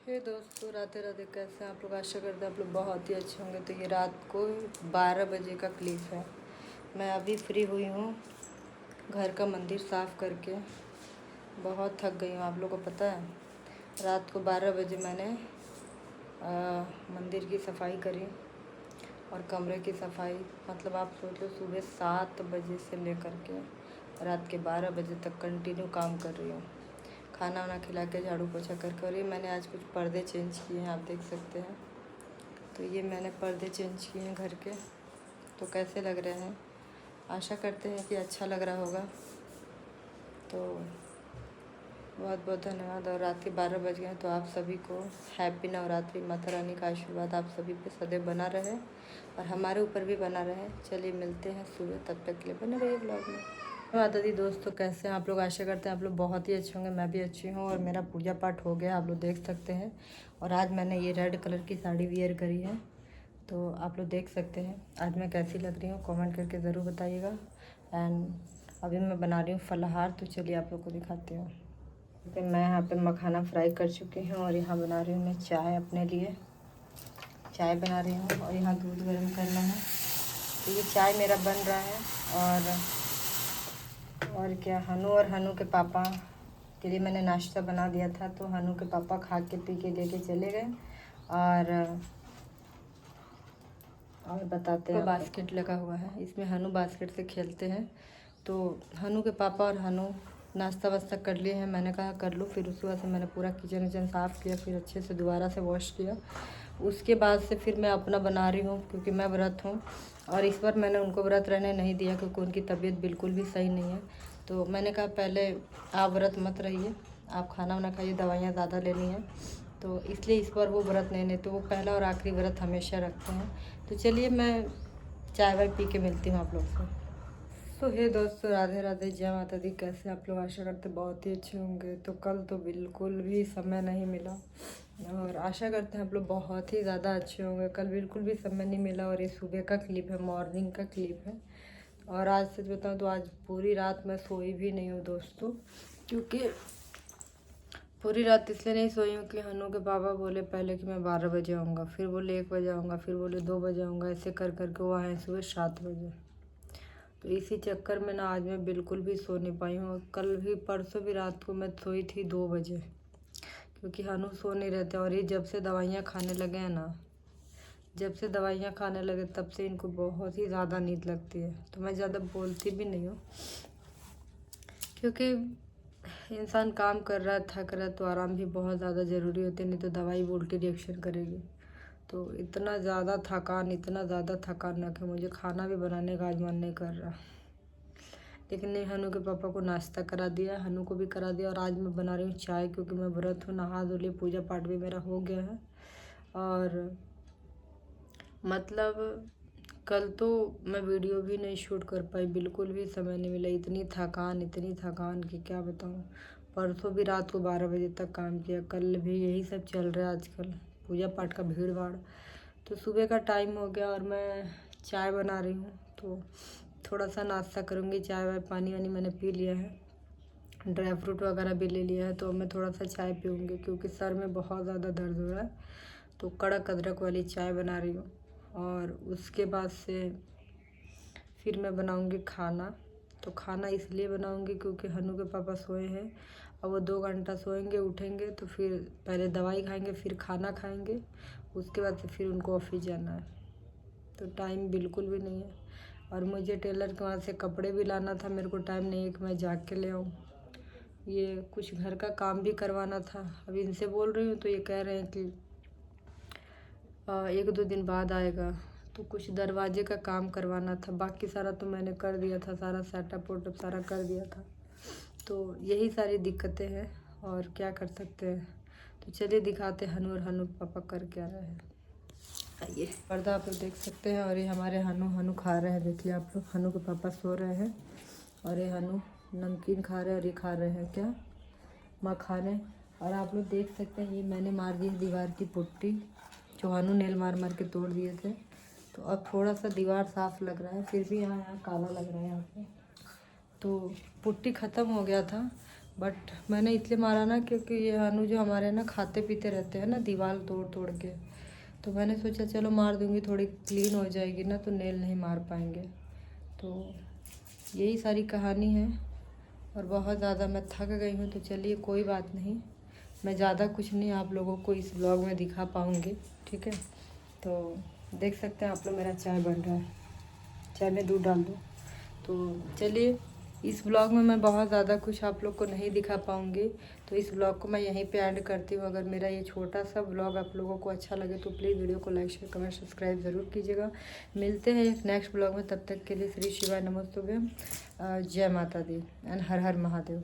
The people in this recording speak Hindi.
हे दोस्तों, राधे राधे। कैसे हैं आप लोग? आशा करते हैं आप लोग बहुत ही अच्छे होंगे। तो ये रात को 12 बजे का क्लिप है। मैं अभी फ्री हुई हूँ घर का मंदिर साफ़ करके। बहुत थक गई हूँ। आप लोगों को पता है, रात को 12 बजे मैंने मंदिर की सफाई करी और कमरे की सफाई। मतलब आप सोच लो, सुबह 7 बजे से लेकर के रात के 12 बजे तक कंटिन्यू काम कर रही हूँ। खाना वाना खिला के झाड़ू पोछा करके। और ये मैंने आज कुछ पर्दे चेंज किए हैं, आप देख सकते हैं। तो ये मैंने पर्दे चेंज किए हैं घर के। तो कैसे लग रहे हैं? आशा करते हैं कि अच्छा लग रहा होगा। तो बहुत बहुत धन्यवाद। और रात के 12 बज गए हैं, तो आप सभी को हैप्पी नवरात्रि। माता रानी का आशीर्वाद आप सभी पे सदैव बना रहे और हमारे ऊपर भी बना रहे। चलिए मिलते हैं सुबह, तब तक के लिए बने रहिए ब्लॉग में। माता दी। दोस्तों, कैसे हैं आप लोग? आशा करते हैं आप लोग बहुत ही अच्छे होंगे। मैं भी अच्छी हूँ और मेरा पूजा पाठ हो गया, आप लोग देख सकते हैं। और आज मैंने ये रेड कलर की साड़ी वियर करी है, तो आप लोग देख सकते हैं आज मैं कैसी लग रही हूँ। कमेंट करके ज़रूर बताइएगा। एंड अभी मैं बना रही हूँ फलाहार, तो चलिए आप लोग को दिखाती हूँ। तो मैं यहाँ पे मखाना फ्राई कर चुकी हूँ और यहाँ बना रही हूँ मैं चाय अपने लिए। चाय बना रही हूँ और यहाँ दूध गर्म करना है। तो ये चाय मेरा बन रहा है। और क्या, हनु और हनु के पापा के लिए मैंने नाश्ता बना दिया था। तो हनु के पापा खा के पी के लेके चले गए। और बताते हैं, बास्केट लगा हुआ है, इसमें हनु बास्केट से खेलते हैं। तो हनु के पापा और हनु नाश्ता वास्ता कर लिए हैं। मैंने कहा कर लो। फिर उसके बाद से मैंने पूरा किचन विचन साफ़ किया, फिर अच्छे से दोबारा से वॉश किया। उसके बाद से फिर मैं अपना बना रही हूँ, क्योंकि मैं व्रत हूँ। और इस बार मैंने उनको व्रत रहने नहीं दिया, क्योंकि उनकी तबीयत बिल्कुल भी सही नहीं है। तो मैंने कहा पहले आप व्रत मत रहिए, आप खाना वाना खाइए, दवाइयाँ ज़्यादा लेनी है। तो इसलिए इस बार वो व्रत नहीं लेते। वो पहला और आखिरी व्रत हमेशा रखते हैं। तो चलिए मैं चाय वाय पी के मिलती हूँ आप लोग से। तो हे दोस्तों, राधे राधे, जय माता दी। कैसे आप लोग? आशा करते बहुत ही अच्छे होंगे। तो कल तो बिल्कुल भी समय नहीं मिला और आशा करते हैं आप लोग बहुत ही ज़्यादा अच्छे होंगे। कल बिल्कुल भी समय नहीं मिला और ये सुबह का क्लिप है, मॉर्निंग का क्लिप है। और आज सच बताऊँ तो आज पूरी रात मैं सोई भी नहीं हूँ दोस्तों, क्योंकि पूरी रात इसलिए नहीं सोई हूँ कि हनु के पापा बोले पहले कि मैं 12 बजे आऊँगा, फिर बोले 1 बजे आऊँगा, फिर बोले 2 बजे आऊँगा। ऐसे कर करके वो आए सुबह 7 बजे। तो इसी चक्कर में ना आज मैं बिल्कुल भी सो नहीं पाई हूँ। कल भी, परसों भी रात को मैं सोई थी 2 बजे, क्योंकि हनु सो नहीं रहते। और ये जब से दवाइयाँ खाने लगे हैं ना, जब से दवाइयाँ खाने लगे तब से इनको बहुत ही ज़्यादा नींद लगती है। तो मैं ज़्यादा बोलती भी नहीं हूँ, क्योंकि इंसान काम कर रहा है, थक रहा है, तो आराम भी बहुत ज़्यादा ज़रूरी होती है। नहीं तो दवाई भी उल्टी रिएक्शन करेगी। तो इतना ज़्यादा थकान ना कि मुझे खाना भी बनाने का आज मन नहीं कर रहा। लेकिन नहीं, हनु के पापा को नाश्ता करा दिया, हनु को भी करा दिया। और आज मैं बना रही हूँ चाय, क्योंकि मैं व्रत हूँ। नहा धो लिया, पूजा पाठ भी मेरा हो गया है। और मतलब कल तो मैं वीडियो भी नहीं शूट कर पाई, बिल्कुल भी समय नहीं मिला। इतनी थकान कि क्या बताऊँ। परसों भी रात को 12 बजे तक काम किया, कल भी यही सब चल रहा है आजकल, पूजा पाठ का भीड़ भाड़। तो सुबह का टाइम हो गया और मैं चाय बना रही हूँ। तो थोड़ा सा नाश्ता करूँगी। चाय वाय पानी वानी मैंने पी लिया है, ड्राई फ्रूट वगैरह भी ले लिया है। तो मैं थोड़ा सा चाय पीऊँगी, क्योंकि सर में बहुत ज़्यादा दर्द हो रहा है। तो कड़क अदरक वाली चाय बना रही हूँ। और उसके बाद से फिर मैं बनाऊँगी खाना। तो खाना इसलिए बनाऊँगी क्योंकि हनु के पापा सोए हैं। अब वो 2 घंटा सोएंगे, उठेंगे तो फिर पहले दवाई खाएंगे, फिर खाना खाएंगे, उसके बाद से फिर उनको ऑफिस जाना है। तो टाइम बिल्कुल भी नहीं है। और मुझे टेलर के वहाँ से कपड़े भी लाना था, मेरे को टाइम नहीं है कि मैं जाके ले आऊँ। ये कुछ घर का काम भी करवाना था। अब इनसे बोल रही हूँ तो ये कह रहे हैं कि 1-2 दिन बाद आएगा। तो कुछ दरवाजे का काम करवाना था, बाकी सारा तो मैंने कर दिया था, सारा सेटअप वोटअप सारा कर दिया था। तो यही सारी दिक्कतें हैं और क्या कर सकते हैं। तो चलिए दिखाते हैं हनु और हनु पापा कर क्या रहे हैं। आइए, पर्दा आप लोग देख सकते हैं। और ये हमारे हनु खा रहे हैं, देखिए आप लोग। हनु के पापा सो रहे हैं और ये हनु नमकीन खा रहे हैं। और ये खा रहे हैं क्या, मखाने। और आप लोग देख सकते हैं, ये मैंने मार दी है दीवार की पुट्टी, जो हनु नेल मार के तोड़ दिए थे। तो अब थोड़ा सा दीवार साफ़ लग रहा है, फिर भी यहाँ काला लग रहा है यहाँ पे। तो पुट्टी ख़त्म हो गया था, बट मैंने इसलिए मारा ना क्योंकि ये हनु जो हमारे ना खाते पीते रहते हैं ना दीवार तोड़ तोड़ के, तो मैंने सोचा चलो मार दूँगी, थोड़ी क्लीन हो जाएगी ना तो नेल नहीं मार पाएंगे। तो यही सारी कहानी है और बहुत ज़्यादा मैं थक गई हूँ। तो चलिए कोई बात नहीं, मैं ज़्यादा कुछ नहीं आप लोगों को इस ब्लॉग में दिखा पाऊँगी, ठीक है। तो देख सकते हैं आप लोग मेरा चाय बन रहा है, चाय में दूध डाल दो। तो चलिए इस ब्लॉग में मैं बहुत ज़्यादा कुछ आप लोग को नहीं दिखा पाऊँगी, तो इस ब्लॉग को मैं यहीं पे एंड करती हूँ। अगर मेरा ये छोटा सा ब्लॉग आप लोगों को अच्छा लगे तो प्लीज़ वीडियो को लाइक शेयर कमेंट सब्सक्राइब ज़रूर कीजिएगा। मिलते हैं एक नेक्स्ट ब्लॉग में, तब तक के लिए श्री शिवाय नमोस्तुभ्यम, जय माता दी एंड हर हर महादेव।